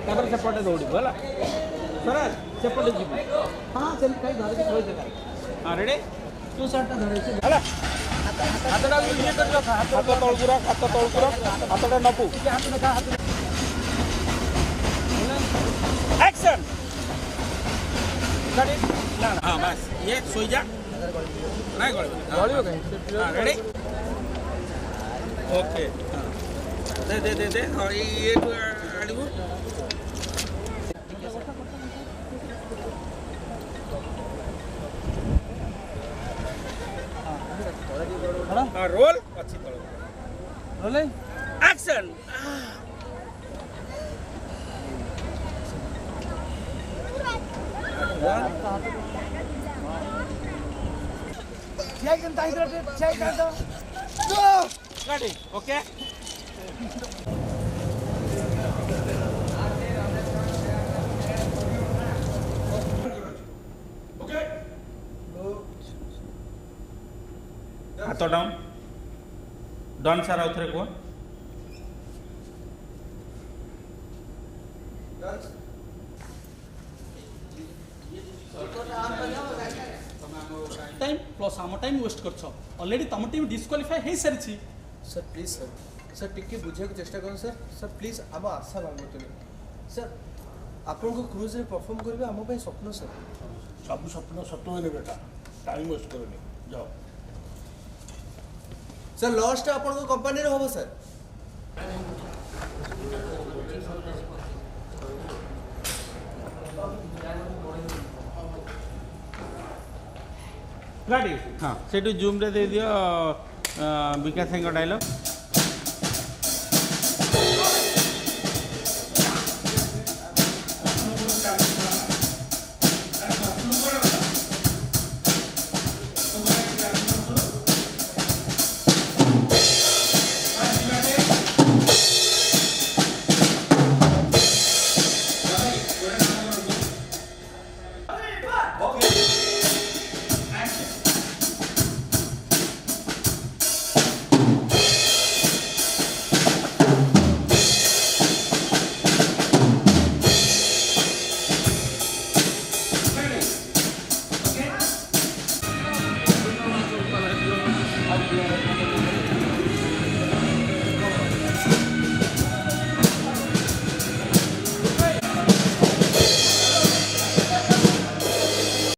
ତାପରେ ସେପଟେ ଦୌଡ଼ିବୁ ହେଲା ସ୍ୱରାଜ ସେପଟେ ଯିବୁ ହଁ ସେମିତି ଖାଇ ଧରିକି ଥୋଇ ଦେ ହଁ ରେଡ଼ି ତୁ ସାର୍ଟଟା ଧରେଇଛି ହେଲା ହାତଟା ଇଏ କରି ରଖ ହାତ ତଳକୁ ରଖ ହାତଟା ନବୁ ହାତ ଦେଖା ହାତ ଆକ୍ସନ୍ ଗାଡ଼ି ନା ହଁ ବାସ୍ ଇଏ ଶୋଇଯା ନାଇଁ ଗଳିବ କାହିଁ ରେଡ଼ି ଓକେ ଦେ ହଁ ଇଏଠୁ ଆଣିବୁ रोल अच्छी तरह रोलिंग एक्शन ओके हाथ डाउन डन सार आउ थे कह टाइम प्लस आम टाइम वेस्ट कर ऑलरेडी तुम टीम डिस्क्वालिफाई हो सारी सर प्लीज सर टिके बुझे चेष्टा कर सर प्लीज आम आशा भांगतुनि सर आपन को क्रूज रे परफॉर्म करबे आम पे स्वप्न सर सब स्वप्न सत्य होने बेटा टाइम वेस्ट करनी जाओ सर लॉस्ट आपन को कंपनी रे होबो सर गाड़ी हाँ से जूम रे दे दियो विकास सिंह डायलॉग